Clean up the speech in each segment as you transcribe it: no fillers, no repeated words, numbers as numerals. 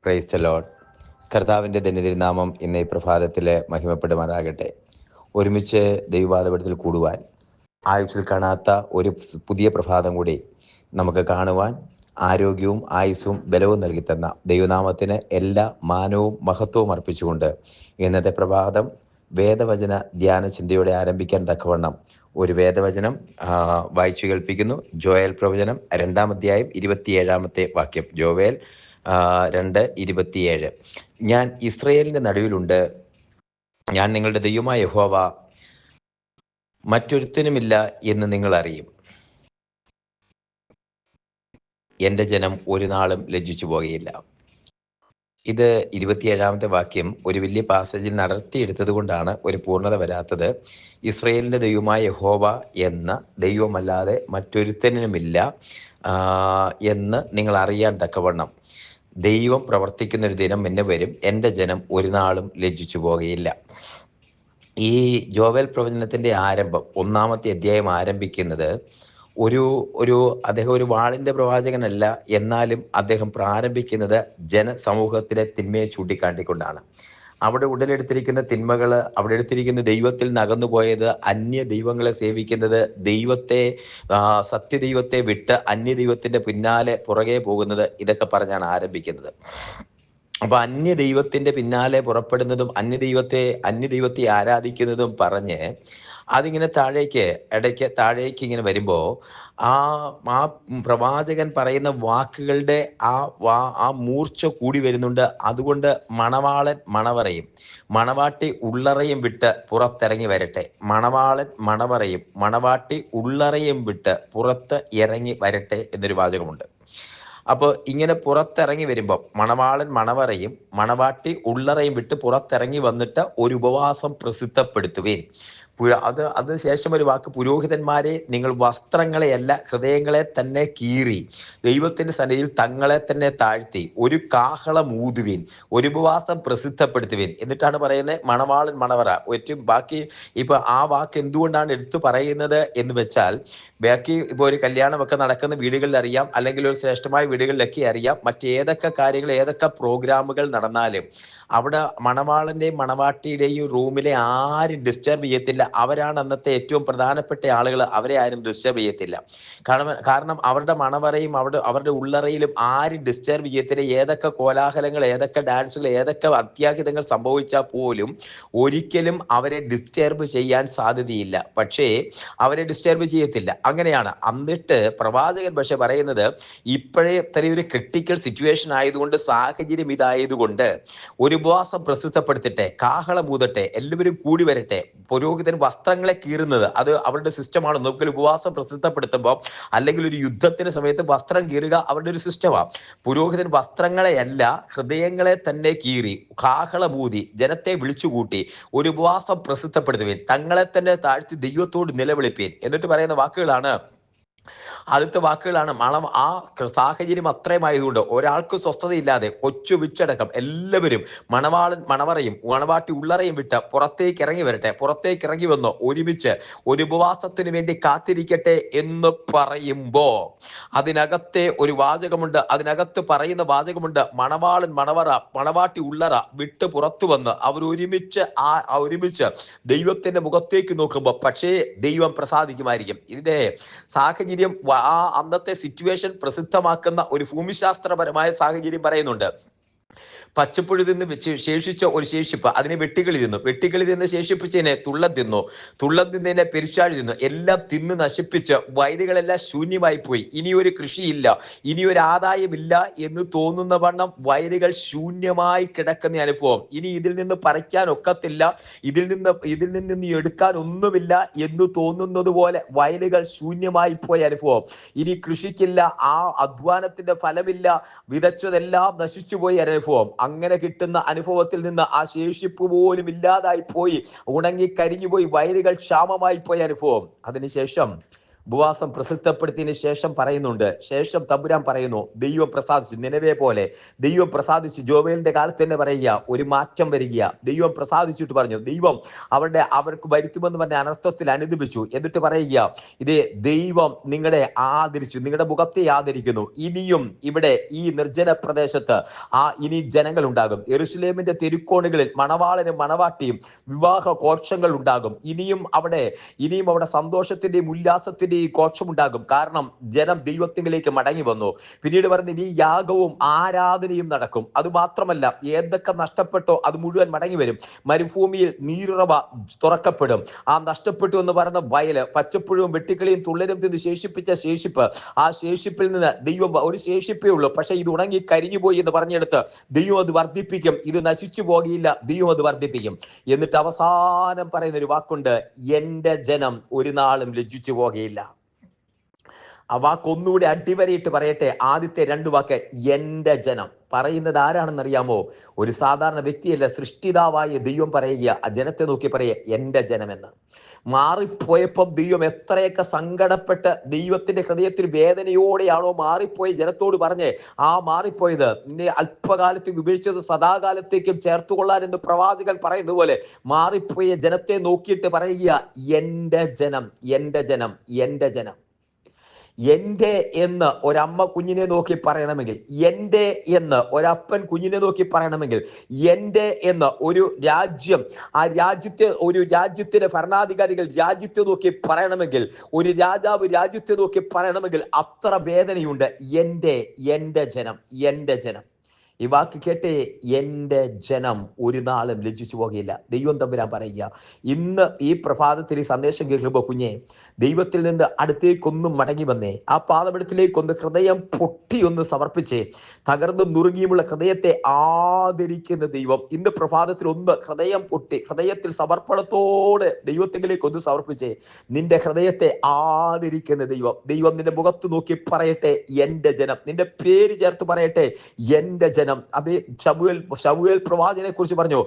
Praise the Lord. കർത്താവിൻ്റെ ധന്യതിരുനാമം ഇന്ന് ഈ പ്രഭാതത്തിൽ മഹിമപ്പെടുമാറാകട്ടെ. ഒരുമിച്ച് ദൈവവാദപീഠത്തിൽ കൂടുവാൻ, ആയുസ്സിൽ കാണാത്ത ഒരു പുതിയ പ്രഭാതം കൂടി നമുക്ക് കാണുവാൻ ആരോഗ്യവും ആയുസ്സും ബലവും നൽകി തന്ന ദൈവനാമത്തിന് എല്ലാ മാനവും മഹത്വവും അർപ്പിച്ചുകൊണ്ട് ഇന്നത്തെ പ്രഭാതം വേദവചന ധ്യാന ചിന്തയോടെ ആരംഭിക്കാൻ തക്കവണ്ണം ഒരു വേദവചനം വായിച്ചു കേൾപ്പിക്കുന്നു. ജോയേൽ പ്രവചനം 2-ാം അധ്യായം 27-ാമത്തെ വാക്യം. ജോവേൽ 2:27. ഞാൻ ഇസ്രയേലിൻ്റെ നടുവിലുണ്ട്, ഞാൻ നിങ്ങളുടെ ദൈവമായ യഹോവ, മറ്റൊരുത്തനുമില്ല എന്ന് നിങ്ങൾ അറിയും. എൻ്റെ ജനം ഒരു നാളും ലജ്ജിച്ചു പോകുകയില്ല. ഇത് 27-ാമത്തെ വാക്യം ഒരു വലിയ പാസേജിൽ നടത്തിയെടുത്തത് കൊണ്ടാണ് ഒരു പൂർണ്ണത വരാത്തത്. ഇസ്രയേലിൻ്റെ ദൈവമായ യഹോവ എന്ന ദൈവമല്ലാതെ മറ്റൊരുത്തനുമില്ല എന്ന് നിങ്ങൾ അറിയാൻ തക്കവണ്ണം ദൈവം പ്രവർത്തിക്കുന്നൊരു ദിനം മുന്നേ വരും, എൻ്റെ ജനം ഒരു നാളും ലജ്ജിച്ചു പോകുകയില്ല. ഈ ജോവേൽ പ്രവചനത്തിൻ്റെ ആരംഭം, 1-ാമത്തെ അധ്യായം ആരംഭിക്കുന്നത് അദ്ദേഹം ഒരു വാളിൻ്റെ പ്രവാചകനല്ല, എന്നാലും അദ്ദേഹം പ്രാരംഭിക്കുന്നത് ജനസമൂഹത്തിലെ തിന്മയെ ചൂണ്ടിക്കാട്ടിക്കൊണ്ടാണ്. അവിടെ ഉടലെടുത്തിരിക്കുന്ന തിന്മകൾ, അവിടെ എടുത്തിരിക്കുന്ന ദൈവത്തിൽ നകന്നു പോയത്, അന്യ ദൈവങ്ങളെ സേവിക്കുന്നത്, സത്യദൈവത്തെ വിട്ട് അന്യ ദൈവത്തിൻ്റെ പിന്നാലെ പുറകെ പോകുന്നത്, ഇതൊക്കെ പറഞ്ഞാണ് ആരംഭിക്കുന്നത്. അപ്പൊ അന്യ ദൈവത്തിന്റെ പിന്നാലെ പുറപ്പെടുന്നതും അന്യ ദൈവത്തെ ആരാധിക്കുന്നതും പറഞ്ഞ് അതിങ്ങനെ താഴേക്ക് ഇങ്ങനെ വരുമ്പോ ആ പ്രവാചകൻ പറയുന്ന വാക്കുകളുടെ ആ മൂർച്ച കൂടി വരുന്നുണ്ട്. അതുകൊണ്ട് മണവാളൻ മണവറയും മണവാട്ടി ഉള്ളറയും വിട്ട് പുറത്തിറങ്ങി വരട്ടെ. മണവാളൻ മണവറയും മണവാട്ടി ഉള്ളറയും വിട്ട് പുറത്ത് ഇറങ്ങി വരട്ടെ എന്നൊരു വാചകമുണ്ട്. അപ്പോൾ ഇങ്ങനെ പുറത്തിറങ്ങി വരുമ്പോൾ മണവാളൻ മണവറയും മണവാട്ടി ഉള്ളറയും വിട്ട് പുറത്തിറങ്ങി വന്നിട്ട് ഒരു ഉപവാസം പ്രസിദ്ധപ്പെടുത്തുവേൻ. അത് ശേഷം ഒരു വാക്ക്, പുരോഹിതന്മാരെ, നിങ്ങൾ വസ്ത്രങ്ങളെയല്ല ഹൃദയങ്ങളെ തന്നെ കീറി ദൈവത്തിന്റെ സന്നിധിയിൽ തങ്ങളെ തന്നെ താഴ്ത്തി ഒരു കാഹളം ഊതുവിൻ, ഒരു ഉപവാസം പ്രസിദ്ധപ്പെടുത്തുവിൻ. എന്നിട്ടാണ് പറയുന്നത് മണവാളൻ മണവറ. ഏറ്റവും ബാക്കി ഇപ്പൊ ആ വാക്ക് എന്തുകൊണ്ടാണ് എടുത്തു പറയുന്നത് എന്ന് വെച്ചാൽ, ബാക്കി ഇപ്പോൾ ഒരു കല്യാണമൊക്കെ നടക്കുന്ന വീടുകളിൽ അറിയാം, അല്ലെങ്കിൽ ഒരു ശ്രേഷ്ഠമായ വീടുകളിലൊക്കെ അറിയാം. മറ്റേതൊക്കെ കാര്യങ്ങൾ, ഏതൊക്കെ പ്രോഗ്രാമുകൾ നടന്നാലും അവിടെ മണവാളന്റെയും മണവാട്ടിയുടെയും റൂമിലെ ആരും ഡിസ്റ്റർബ് ചെയ്യത്തില്ല. അവരാണ് അന്നത്തെ ഏറ്റവും പ്രധാനപ്പെട്ട ആളുകൾ. അവരെ ആരും ഡിസ്റ്റർബ് ചെയ്യത്തില്ല. കാരണം അവരുടെ മണവറയും അവരുടെ ഉള്ളറയിലും ആരും ഡിസ്റ്റർബ് ചെയ്യത്തില്ല. ഏതൊക്കെ കോലാഹലങ്ങൾ, ഏതൊക്കെ ഡാൻസുകൾ, ഏതൊക്കെ അത്യാഹിതങ്ങൾ സംഭവിച്ചാൽ പോലും ഒരിക്കലും അവരെ ഡിസ്റ്റർബ് ചെയ്യാൻ സാധ്യതയില്ല. പക്ഷേ അവരെ ഡിസ്റ്റർബ് ചെയ്യത്തില്ല. അങ്ങനെയാണ്. എന്നിട്ട് പ്രവാചകൻ പക്ഷെ പറയുന്നത്, ഇപ്പോഴേ ഇത്രയൊരു ക്രിട്ടിക്കൽ സിറ്റുവേഷൻ ആയതുകൊണ്ട്, സാഹചര്യം ഇതായതുകൊണ്ട് ഒരു ഉപവാസം പ്രസിദ്ധപ്പെടുത്തട്ടെ, കാഹളം ഊതട്ടെ, എല്ലാവരും കൂടി വരട്ടെ. പുരോഹിതൻ വസ്ത്രങ്ങളെ കീറുന്നത് അത് അവരുടെ സിസ്റ്റമാണ്. നോക്കൽ ഉപവാസം പ്രസിദ്ധപ്പെടുത്തുമ്പോൾ, അല്ലെങ്കിൽ ഒരു യുദ്ധത്തിന് സമയത്ത് വസ്ത്രം കീറുക അവരുടെ ഒരു സിസ്റ്റമാണ്. പുരോഹിതൻ വസ്ത്രങ്ങളെയല്ല ഹൃദയങ്ങളെ തന്നെ കീറി കാഹളമൂതി ജനത്തെ വിളിച്ചുകൂട്ടി ഒരു ഉപവാസം പ്രസിദ്ധപ്പെടുത്തുവേൻ, തങ്ങളെ തന്നെ താഴ്ത്തി ദൈവത്തോട് നിലവിളിപ്പേൻ. എന്നിട്ട് പറയുന്ന അടുത്ത വാക്കുകളാണ്. ആ സാഹചര്യം അത്രയുമായതുകൊണ്ട് ഒരാൾക്ക് സ്വസ്ഥതയില്ലാതെ കൊച്ചു വിച്ചടക്കം എല്ലാവരും മണവാളൻ മണവറയും മണവാട്ടി ഉള്ളറയും വിട്ട് പുറത്തേക്ക് ഇറങ്ങി വരട്ടെ. പുറത്തേക്ക് ഇറങ്ങി വന്ന് ഒരുമിച്ച് ഒരു ഉപവാസത്തിന് വേണ്ടി കാത്തിരിക്കട്ടെ എന്ന് പറയുമ്പോ അതിനകത്തെ ഒരു വാചകമുണ്ട്. അതിനകത്ത് പറയുന്ന വാചകമുണ്ട്, മണവാളൻ മണവറ മണവാട്ടി ഉള്ളറ വിട്ട് പുറത്തു വന്ന് അവർ ഒരുമിച്ച് ദൈവത്തിന്റെ മുഖത്തേക്ക് നോക്കുമ്പോൾ പക്ഷേ ദൈവം പ്രസാദിക്കുമായിരിക്കും. ഇതിന്റെ സാഹചര്യം, അന്നത്തെ സിറ്റുവേഷൻ പ്രസിദ്ധമാക്കുന്ന ഒരു ഭൂമിശാസ്ത്രപരമായ സാഹചര്യം പറയുന്നുണ്ട്. പച്ചപ്പുഴു തിന്ന് ശേഷിച്ച ഒരു ശേഷിപ്പ്, അതിനെ വെട്ടിക്കിളി തിന്ന് ശേഷിപ്പിച്ചതിനെ തുള്ളം തിന്നതിനെ പെരിച്ചാഴി തിന്നു, എല്ലാം തിന്ന് നശിപ്പിച്ച് വയലുകളെല്ലാം ശൂന്യമായി പോയി. ഇനിയൊരു കൃഷിയില്ല, ഇനിയൊരു ആദായമില്ല എന്ന് തോന്നുന്ന വണ്ണം വയലുകൾ ശൂന്യമായി കിടക്കുന്ന അനുഭവം. ഇനി ഇതിൽ നിന്ന് പറിക്കാൻ ഒക്കത്തില്ല, ഇതിൽ നിന്ന് എടുക്കാൻ ഒന്നുമില്ല എന്ന് തോന്നുന്നത് പോലെ വയലുകൾ ശൂന്യമായി പോയ അനുഭവം. ഇനി കൃഷിക്കില്ല, ആ അധ്വാനത്തിന്റെ ഫലമില്ല, വിതച്ചതെല്ലാം നശിച്ചു പോയ അനുഭവം. അങ്ങനെ കിട്ടുന്ന അനുഭവത്തിൽ നിന്ന് ആ ശേഷിപ്പ് പോലും ഇല്ലാതായി പോയി, ഉണങ്ങി കരിഞ്ഞുപോയി, വയലുകൾ ക്ഷാമമായി പോയ അനുഭവം. അതിനുശേഷം ഉപവാസം പ്രസിദ്ധപ്പെടുത്തിയതിന് ശേഷം പറയുന്നുണ്ട്, ശേഷം തമ്പുരാൻ പറയുന്നു, ദൈവം പ്രസാദിച്ചു, നിനവെ പോലെ ദൈവം പ്രസാദിച്ചു. ജോവേലിന്റെ കാലത്ത് തന്നെ പറയുക, ഒരു മാറ്റം വരിക. ദൈവം പ്രസാദിച്ചിട്ട് പറഞ്ഞു, ദൈവം അവർക്ക് വരുത്തുമെന്ന് പറഞ്ഞ അനർത്ഥത്തിൽ അനുദപിച്ചു. എന്നിട്ട് പറയുക, ഇതേ ദൈവം നിങ്ങളെ ആദരിച്ചു, നിങ്ങളുടെ മുഖത്തെ ആദരിക്കുന്നു. ഇനിയും ഇവിടെ ഈ നിർജ്ജന പ്രദേശത്ത് ഇനി ജനങ്ങൾ ഉണ്ടാകും. യെരൂശലേമിന്റെ തെരുക്കോണുകളിൽ മണവാളനും മണവാട്ടിയും വിവാഹ കോശങ്ങൾ ഉണ്ടാകും. ഇനിയും അവിടെ സന്തോഷത്തിന്റെയും ഉല്ലാസത്തിന്റെയും കോശമുണ്ടാകും. കാരണം ജനം ദൈവത്തിലേക്ക് മടങ്ങി വന്നു. പിന്നീട് പറഞ്ഞ ഈ യാഗവും ആരാധനയും നടക്കും. അത് മാത്രമല്ല, ഏതൊക്കെ നഷ്ടപ്പെട്ടോ അത് മുഴുവൻ മടങ്ങി വരും. മരുഭൂമിയിൽ നീരുറവ തുറക്കപ്പെടും. ആ നഷ്ടപ്പെട്ടു എന്ന് പറയുന്ന വയല് പച്ചപ്പുഴവും വെട്ടിക്കളിയും തുള്ളലും തിന്ന് ശേഷിപ്പിച്ച ശേഷിപ്പ്, ആ ശേഷിപ്പിൽ നിന്ന് ദൈവം ഒരു ശേഷിപ്പേ ഉള്ളൂ, പക്ഷെ ഇത് ഉണങ്ങി കരിഞ്ഞുപോയി എന്ന് പറഞ്ഞെടുത്ത് ദൈവം അത് വർദ്ധിപ്പിക്കും. ഇത് നശിച്ചു പോകില്ല, ദൈവം അത് വർദ്ധിപ്പിക്കും. എന്നിട്ട് അവസാനം പറയുന്ന ഒരു വാക്കുണ്ട്, എന്റെ ജനം ഒരു നാളും ലജ്ജിച്ചു പോകുകയില്ല. ആ വാക്ക് ഒന്നുകൂടി അടിവരയിട്ട് പറയട്ടെ. ആദ്യത്തെ രണ്ട് വാക്ക് എന്റെ ജനം പറയുന്നത് ആരാണെന്നറിയാമോ? ഒരു സാധാരണ വ്യക്തിയല്ല, സൃഷ്ടിതാവായ ദൈവം പറയുക, ആ ജനത്തെ നോക്കി പറയുക എന്റെ ജനമെന്ന്. മാറിപ്പോയപ്പം ദൈവം എത്രയൊക്കെ സങ്കടപ്പെട്ട് ദൈവത്തിന്റെ ഹൃദയത്തിൽ വേദനയോടെയാണോ മാറിപ്പോയ ജനത്തോട് പറഞ്ഞേ, ആ മാറിപ്പോയത് നിന്നെ അല്പകാലത്തേക്ക് ഉപേക്ഷിച്ചത് സദാകാലത്തേക്കും ചേർത്തുകൊള്ളാൻ എന്ന് പ്രവാചകൻ പറയുന്ന പോലെ മാറിപ്പോയ ജനത്തെ നോക്കിയിട്ട് പറയുക, എന്റെ ജനം, എന്റെ ജനം, എന്റെ ജനം. എന്റെ എന്ന് ഒരമ്മ കുഞ്ഞിനെ നോക്കി പറയണമെങ്കിൽ, എന്റെ എന്ന് ഒരപ്പൻ കുഞ്ഞിനെ നോക്കി പറയണമെങ്കിൽ, എന്റെ എന്ന് ഒരു രാജ്യം, ആ രാജ്യത്തിന്റെ ഭരണാധികാരികൾ രാജ്യത്തെ നോക്കി പറയണമെങ്കിൽ, ഒരു രാജാവ് രാജ്യത്തെ നോക്കി പറയണമെങ്കിൽ അത്ര വേദനയുണ്ട്. എന്റെ ജനം, എന്റെ ജനം. ഈ വാക്ക് കേട്ടേ, എന്റെ ജനം ഒരു നാളും ലജ്ജിച്ചു പോകുകയില്ല. ദൈവം തമ്പുരാൻ പറയുക, ഇന്ന് ഈ പ്രഭാതത്തിൽ ഈ സന്ദേശം കേൾക്കുമ്പോൾ കുഞ്ഞെ, ദൈവത്തിൽ നിന്ന് അടുത്തേക്കൊന്നും മടങ്ങി വന്നേ, ആ പാദപീഠത്തിലേക്കൊന്ന് ഹൃദയം പൊട്ടി ഒന്ന് സമർപ്പിച്ചേ. തകർന്നും നുറുങ്ങിയുമുള്ള ഹൃദയത്തെ ആദരിക്കുന്ന ദൈവം ഇന്ന് പ്രഭാതത്തിൽ ഒന്ന് ഹൃദയം പൊട്ടി ഹൃദയത്തിൽ സമർപ്പണത്തോടെ ദൈവത്തിലേക്ക് ഒന്ന് സമർപ്പിച്ചേ. നിന്റെ ഹൃദയത്തെ ആദരിക്കുന്ന ദൈവം നിന്റെ മുഖത്ത് നോക്കി പറയട്ടെ, എന്റെ ജനം. നിന്റെ പേര് ചേർത്ത് പറയട്ടെ, എന്റെ ജനം. അതേ ശമൂവേൽ പ്രവാചകനെ കുറിച്ച് പറഞ്ഞു,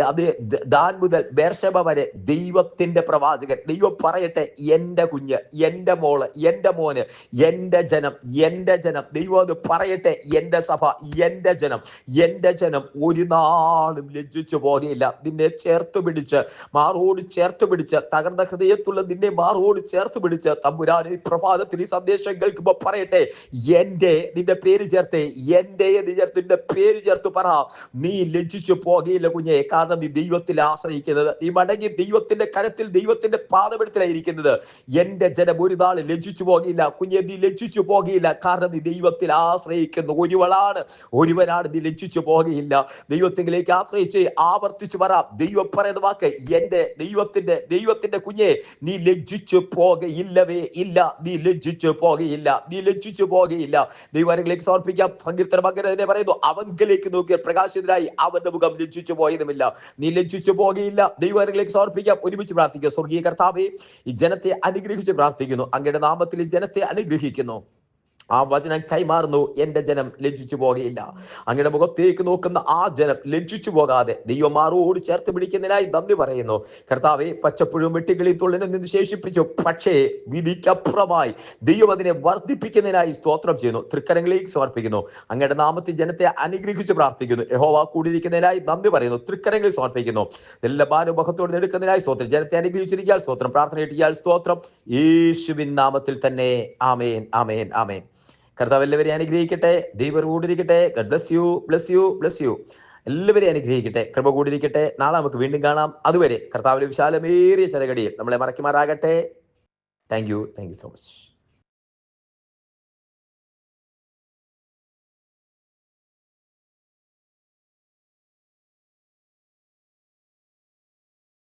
അതേ ദാൻ മുതൽ ബേർശേബ വരെ ദൈവത്തിന്റെ പ്രവാചകൻ. ദൈവം പറയട്ടെ, എന്റെ കുഞ്ഞ്, എന്റെ മോള്, എന്റെ മോന്, എന്റെ ജനം, എന്റെ ജനം. ദൈവം അത് പറയട്ടെ, എന്റെ സഭ, എന്റെ ജനം, എന്റെ ജനം ഒരു നാളും ലജ്ജിച്ചു പോകുകയില്ല. നിന്നെ ചേർത്ത് പിടിച്ച്, മാറോട് ചേർത്ത് പിടിച്ച്, തകർന്ന ഹൃദയത്തുള്ള നിന്നെ മാറോട് ചേർത്ത് പിടിച്ച് തമ്പുരാൻ ഈ പ്രഭാതത്തിൽ ഈ സന്ദേശം കേൾക്കുമ്പോ പറയട്ടെ, നിന്റെ പേര് ചേർത്തേ, നിന്റെ പേര് ചേർത്ത് പറ, നീ ലജ്ജിച്ചു പോകുകയില്ല കുഞ്ഞെ. കാരണം നീ ദൈവത്തിൽ ആശ്രയിക്കുന്നത്, നീ മടങ്ങി ദൈവത്തിന്റെ കരത്തിൽ, ദൈവത്തിന്റെ പാദപീഠത്തിലായിരിക്കുന്നത്. എന്റെ ജനം ഒരു നാൾ ലജ്ജിച്ചു പോകുകയില്ല കുഞ്ഞെ, നീ ലജ്ജിച്ചു പോകുകയില്ല. കാരണം നീ ദൈവത്തിൽ ആശ്രയിക്കുന്നു. ഒരുവനാണ്, നീ ലജ്ജിച്ചു പോകുകയില്ല. ദൈവത്തിലേക്ക് ആശ്രയിച്ച് ആവർത്തിച്ചു പറ, ദൈവം പറയുന്ന വാക്ക്, എന്റെ ദൈവത്തിന്റെ കുഞ്ഞെ, നീ ലജ്ജിച്ചു പോകുകയില്ലവേ ഇല്ല, നീ ലജ്ജിച്ചു പോകുകയില്ല, നീ ലജ്ജിച്ചു പോകുകയില്ല. ദൈവങ്ങളിലേക്ക് സമർപ്പിക്കാം. സങ്കീർത്തന മകനെ പറയുന്നു, അവങ്കിലേക്ക് നോക്കിയ പ്രകാശിതനായി അവന്റെ മുഖം ലജ്ജിച്ചു പോയതുമില്ല. നീ ലജ്ജിച്ചു പോകുകയില്ല. ദൈവങ്ങളിലേക്ക് സമർപ്പിക്കാം. ഒരുമിച്ച് പ്രാർത്ഥിക്കുക. സ്വർഗീയ കർത്താവേ, ഈ ജനത്തെ അനുഗ്രഹിച്ച് പ്രാർത്ഥിക്കുന്നു. അങ്ങയുടെ നാമത്തിൽ ഈ ജനത്തെ അനുഗ്രഹിക്കുന്നു. ആ വചനം കൈമാറുന്നു, എന്റെ ജനം ലജ്ജിച്ചു പോകുകയില്ല. അങ്ങയുടെ മുഖത്തേക്ക് നോക്കുന്ന ആ ജനം ലജ്ജിച്ചു പോകാതെ ദൈവമാറോട് ചേർത്ത് പിടിക്കുന്നതിനായി നന്ദി പറയുന്നു. കർത്താവെ, പച്ചപ്പുഴും വെട്ടികളിൽ തുള്ളനും നിന്ന് ശേഷിപ്പിച്ചു, പക്ഷേ വിധിക്കപ്പുറമായി ദൈവം അതിനെ വർദ്ധിപ്പിക്കുന്നതിനായി സ്തോത്രം ചെയ്യുന്നു. തൃക്കരങ്ങളിലേക്ക് സമർപ്പിക്കുന്നു. അങ്ങയുടെ നാമത്തിൽ ജനത്തെ അനുഗ്രഹിച്ച് പ്രാർത്ഥിക്കുന്നു. യഹോവ കൂടിയിരിക്കുന്നതിനായി നന്ദി പറയുന്നു. തൃക്കരങ്ങളിൽ സമർപ്പിക്കുന്നു. എല്ലാ ഭാനുമുഖത്തോട് എടുക്കുന്നതിനായി സ്തോത്രം. ജനത്തെ അനുഗ്രഹിച്ചിരിക്കാൻ സ്തോത്രം. പ്രാർത്ഥന കിട്ടിയാൽ സ്തോത്രം. യേശുവിൻ നാമത്തിൽ തന്നെ. ആമേൻ, ആമേൻ, ആമേൻ. കർത്താവ് എല്ലാവരെയും അനുഗ്രഹിക്കട്ടെ. ദൈവം കൂടിയിരിക്കട്ടെ. God bless you, bless you, bless you. എല്ലാവരെയും അനുഗ്രഹിക്കട്ടെ. കൃപ കൂടിയിരിക്കട്ടെ. നാളെ നമുക്ക് വീണ്ടും കാണാം. അതുവരെ കർത്താവിന്റെ വിശാലമേറിയ ശരകടിയിൽ നമ്മളെ മറക്കുമാറാകട്ടെ. Thank you so much.